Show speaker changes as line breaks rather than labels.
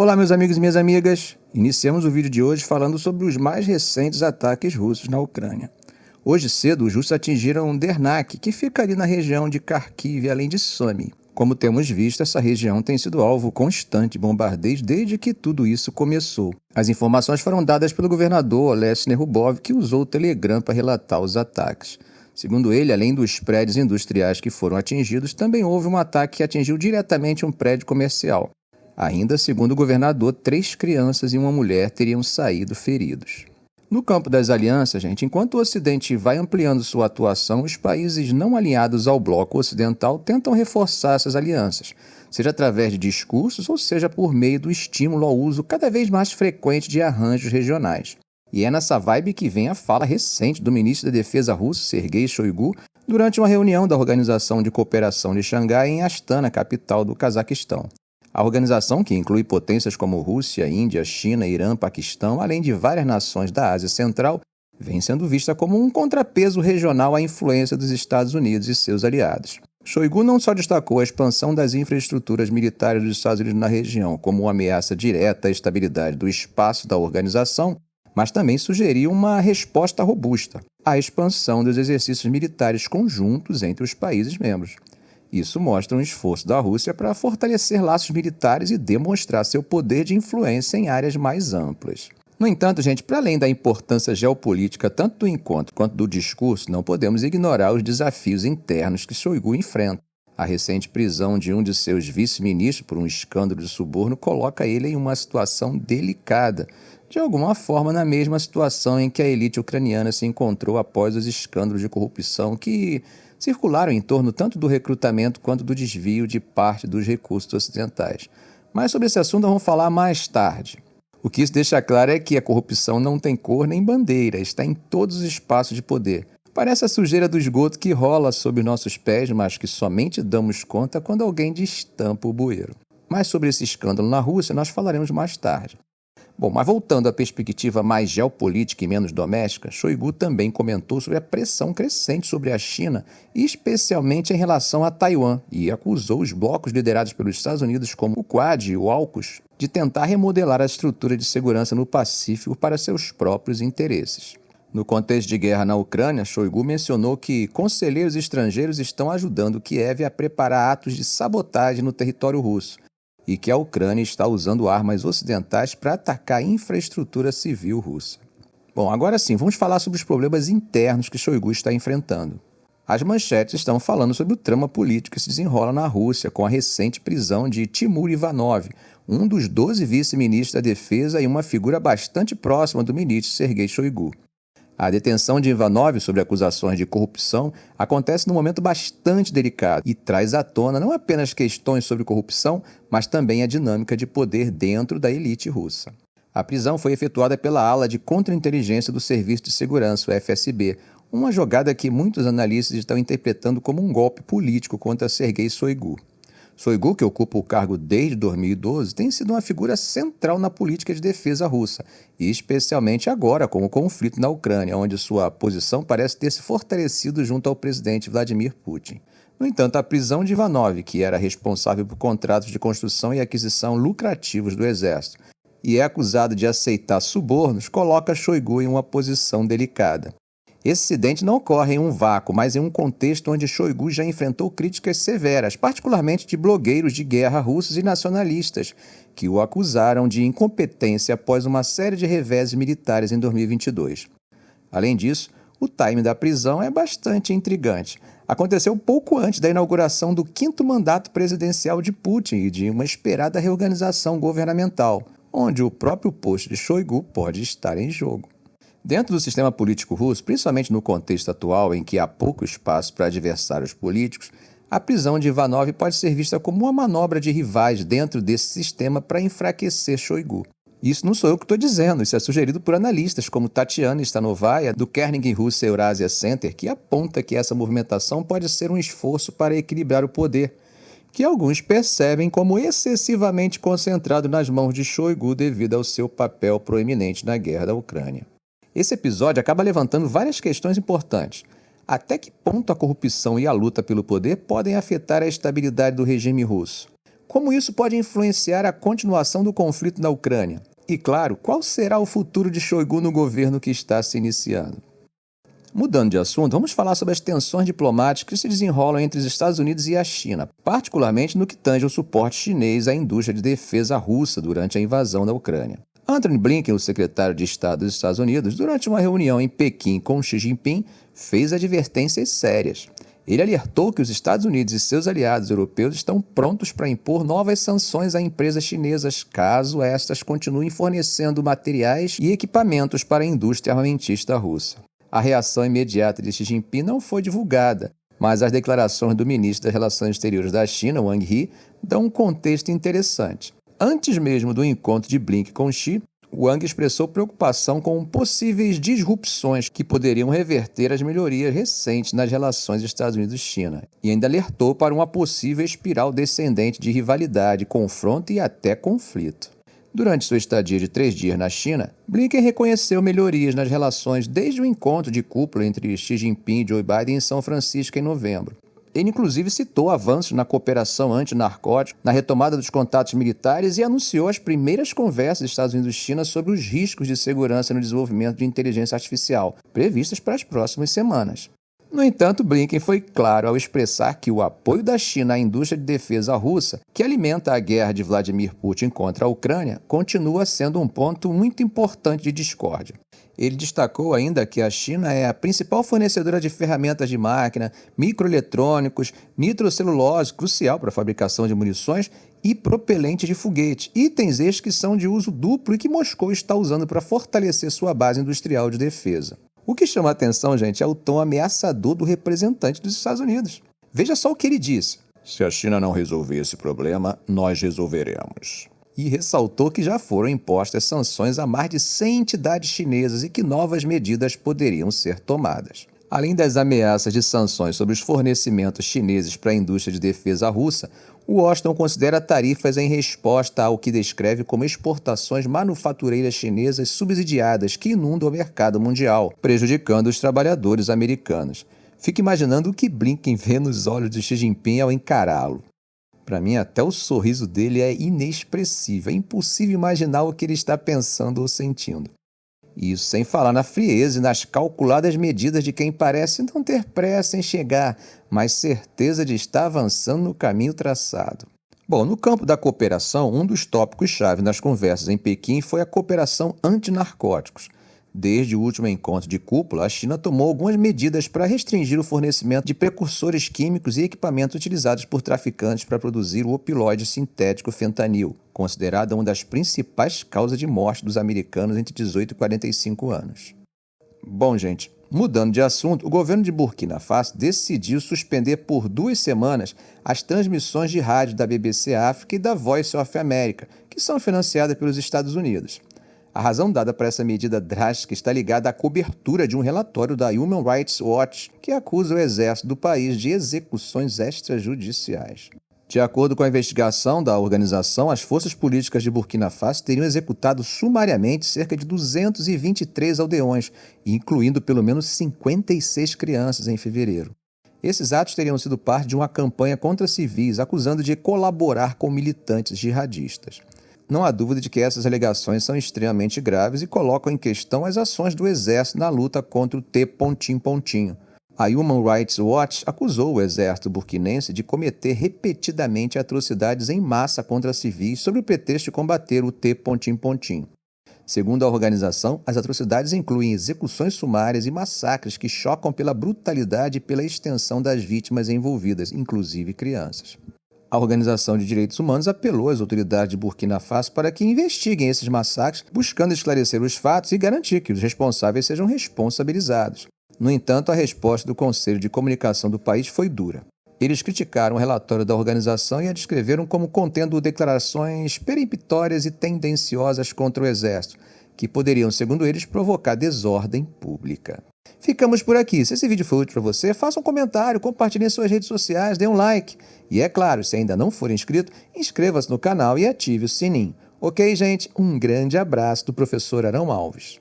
Olá, meus amigos e minhas amigas. Iniciamos o vídeo de hoje falando sobre os mais recentes ataques russos na Ucrânia. Hoje cedo, os russos atingiram Dernak, que fica ali na região de Kharkiv, além de Sumy. Como temos visto, essa região tem sido alvo constante de bombardeios desde que tudo isso começou. As informações foram dadas pelo governador Olesny Rubov, que usou o Telegram para relatar os ataques. Segundo ele, além dos prédios industriais que foram atingidos, também houve um ataque que atingiu diretamente um prédio comercial. Ainda, segundo o governador, 3 crianças e uma mulher teriam saído feridos. No campo das alianças, enquanto o Ocidente vai ampliando sua atuação, os países não alinhados ao bloco ocidental tentam reforçar essas alianças, seja através de discursos ou seja por meio do estímulo ao uso cada vez mais frequente de arranjos regionais. E é nessa vibe que vem a fala recente do ministro da Defesa russo, Sergei Shoigu, durante uma reunião da Organização de Cooperação de Xangai em Astana, capital do Cazaquistão. A organização, que inclui potências como Rússia, Índia, China, Irã, Paquistão, além de várias nações da Ásia Central, vem sendo vista como um contrapeso regional à influência dos Estados Unidos e seus aliados. Shoigu não só destacou a expansão das infraestruturas militares dos Estados Unidos na região como uma ameaça direta à estabilidade do espaço da organização, mas também sugeriu uma resposta robusta à expansão dos exercícios militares conjuntos entre os países membros. Isso mostra um esforço da Rússia para fortalecer laços militares e demonstrar seu poder de influência em áreas mais amplas. No entanto, para além da importância geopolítica tanto do encontro quanto do discurso, não podemos ignorar os desafios internos que Shoigu enfrenta. A recente prisão de um de seus vice-ministros por um escândalo de suborno coloca ele em uma situação delicada, de alguma forma na mesma situação em que a elite ucraniana se encontrou após os escândalos de corrupção que circularam em torno tanto do recrutamento quanto do desvio de parte dos recursos ocidentais. Mas sobre esse assunto vamos falar mais tarde. O que isso deixa claro é que a corrupção não tem cor nem bandeira, está em todos os espaços de poder. Parece a sujeira do esgoto que rola sob nossos pés, mas que somente damos conta quando alguém destampa o bueiro. Mas sobre esse escândalo na Rússia nós falaremos mais tarde. Bom, mas voltando à perspectiva mais geopolítica e menos doméstica, Shoigu também comentou sobre a pressão crescente sobre a China, especialmente em relação a Taiwan, e acusou os blocos liderados pelos Estados Unidos como o Quad e o AUKUS de tentar remodelar a estrutura de segurança no Pacífico para seus próprios interesses. No contexto de guerra na Ucrânia, Shoigu mencionou que conselheiros estrangeiros estão ajudando Kiev a preparar atos de sabotagem no território russo, e que a Ucrânia está usando armas ocidentais para atacar a infraestrutura civil russa. Bom, agora sim, vamos falar sobre os problemas internos que Shoigu está enfrentando. As manchetes estão falando sobre o trama político que se desenrola na Rússia com a recente prisão de Timur Ivanov, um dos 12 vice-ministros da Defesa e uma figura bastante próxima do ministro Sergei Shoigu. A detenção de Ivanov sobre acusações de corrupção acontece num momento bastante delicado e traz à tona não apenas questões sobre corrupção, mas também a dinâmica de poder dentro da elite russa. A prisão foi efetuada pela ala de contra-inteligência do Serviço de Segurança, o FSB, uma jogada que muitos analistas estão interpretando como um golpe político contra Sergei Shoigu. Shoigu, que ocupa o cargo desde 2012, tem sido uma figura central na política de defesa russa, e especialmente agora com o conflito na Ucrânia, onde sua posição parece ter se fortalecido junto ao presidente Vladimir Putin. No entanto, a prisão de Ivanov, que era responsável por contratos de construção e aquisição lucrativos do exército, e é acusado de aceitar subornos, coloca Shoigu em uma posição delicada. Esse incidente não ocorre em um vácuo, mas em um contexto onde Shoigu já enfrentou críticas severas, particularmente de blogueiros de guerra russos e nacionalistas, que o acusaram de incompetência após uma série de reveses militares em 2022. Além disso, o time da prisão é bastante intrigante. Aconteceu pouco antes da inauguração do 5º mandato presidencial de Putin e de uma esperada reorganização governamental, onde o próprio posto de Shoigu pode estar em jogo. Dentro do sistema político russo, principalmente no contexto atual em que há pouco espaço para adversários políticos, a prisão de Ivanov pode ser vista como uma manobra de rivais dentro desse sistema para enfraquecer Shoigu. Isso não sou eu que estou dizendo, isso é sugerido por analistas como Tatiana Stanovaya, do Carnegie Russia Eurasia Center, que aponta que essa movimentação pode ser um esforço para equilibrar o poder, que alguns percebem como excessivamente concentrado nas mãos de Shoigu devido ao seu papel proeminente na guerra da Ucrânia. Esse episódio acaba levantando várias questões importantes. Até que ponto a corrupção e a luta pelo poder podem afetar a estabilidade do regime russo? Como isso pode influenciar a continuação do conflito na Ucrânia? E, claro, qual será o futuro de Shoigu no governo que está se iniciando? Mudando de assunto, vamos falar sobre as tensões diplomáticas que se desenrolam entre os Estados Unidos e a China, particularmente no que tange ao suporte chinês à indústria de defesa russa durante a invasão da Ucrânia. Anthony Blinken, o secretário de Estado dos Estados Unidos, durante uma reunião em Pequim com Xi Jinping, fez advertências sérias. Ele alertou que os Estados Unidos e seus aliados europeus estão prontos para impor novas sanções a empresas chinesas caso estas continuem fornecendo materiais e equipamentos para a indústria armamentista russa. A reação imediata de Xi Jinping não foi divulgada, mas as declarações do ministro das Relações Exteriores da China, Wang Yi, dão um contexto interessante. Antes mesmo do encontro de Blinken com Xi, Wang expressou preocupação com possíveis disrupções que poderiam reverter as melhorias recentes nas relações Estados Unidos-China e ainda alertou para uma possível espiral descendente de rivalidade, confronto e até conflito. Durante sua estadia de 3 dias na China, Blinken reconheceu melhorias nas relações desde o encontro de cúpula entre Xi Jinping e Joe Biden em São Francisco em novembro. Ele inclusive citou avanços na cooperação antinarcótica, na retomada dos contatos militares e anunciou as primeiras conversas Estados Unidos e China sobre os riscos de segurança no desenvolvimento de inteligência artificial, previstas para as próximas semanas. No entanto, Blinken foi claro ao expressar que o apoio da China à indústria de defesa russa, que alimenta a guerra de Vladimir Putin contra a Ucrânia, continua sendo um ponto muito importante de discórdia. Ele destacou ainda que a China é a principal fornecedora de ferramentas de máquina, microeletrônicos, nitrocelulose, crucial para a fabricação de munições, e propelentes de foguete, itens estes que são de uso duplo e que Moscou está usando para fortalecer sua base industrial de defesa. O que chama a atenção, gente, é o tom ameaçador do representante dos Estados Unidos. Veja só o que ele disse. Se a China não resolver esse problema, nós resolveremos. E ressaltou que já foram impostas sanções a mais de 100 entidades chinesas e que novas medidas poderiam ser tomadas. Além das ameaças de sanções sobre os fornecimentos chineses para a indústria de defesa russa, Washington considera tarifas em resposta ao que descreve como exportações manufatureiras chinesas subsidiadas que inundam o mercado mundial, prejudicando os trabalhadores americanos. Fique imaginando o que Blinken vê nos olhos de Xi Jinping ao encará-lo. Para mim, até o sorriso dele é inexpressível, é impossível imaginar o que ele está pensando ou sentindo. Isso sem falar na frieza e nas calculadas medidas de quem parece não ter pressa em chegar, mas certeza de estar avançando no caminho traçado. Bom, no campo da cooperação, um dos tópicos-chave nas conversas em Pequim foi a cooperação antinarcóticos. Desde o último encontro de cúpula, a China tomou algumas medidas para restringir o fornecimento de precursores químicos e equipamentos utilizados por traficantes para produzir o opioide sintético fentanil, considerada uma das principais causas de morte dos americanos entre 18 e 45 anos. Bom, gente, mudando de assunto, o governo de Burkina Faso decidiu suspender por 2 semanas as transmissões de rádio da BBC África e da Voice of America, que são financiadas pelos Estados Unidos. A razão dada para essa medida drástica está ligada à cobertura de um relatório da Human Rights Watch que acusa o exército do país de execuções extrajudiciais. De acordo com a investigação da organização, as forças políticas de Burkina Faso teriam executado sumariamente cerca de 223 aldeões, incluindo pelo menos 56 crianças em fevereiro. Esses atos teriam sido parte de uma campanha contra civis, acusando de colaborar com militantes jihadistas. Não há dúvida de que essas alegações são extremamente graves e colocam em questão as ações do Exército na luta contra o T-. A Human Rights Watch acusou o exército burkinense de cometer repetidamente atrocidades em massa contra civis sob o pretexto de combater o T-. Segundo a organização, as atrocidades incluem execuções sumárias e massacres que chocam pela brutalidade e pela extensão das vítimas envolvidas, inclusive crianças. A Organização de Direitos Humanos apelou às autoridades de Burkina Faso para que investiguem esses massacres, buscando esclarecer os fatos e garantir que os responsáveis sejam responsabilizados. No entanto, a resposta do Conselho de Comunicação do país foi dura. Eles criticaram o relatório da organização e a descreveram como contendo declarações peremptórias e tendenciosas contra o Exército, que poderiam, segundo eles, provocar desordem pública. Ficamos por aqui. Se esse vídeo foi útil para você, faça um comentário, compartilhe em suas redes sociais, dê um like. E é claro, se ainda não for inscrito, inscreva-se no canal e ative o sininho. Ok, gente? Um grande abraço do professor Arão Alves.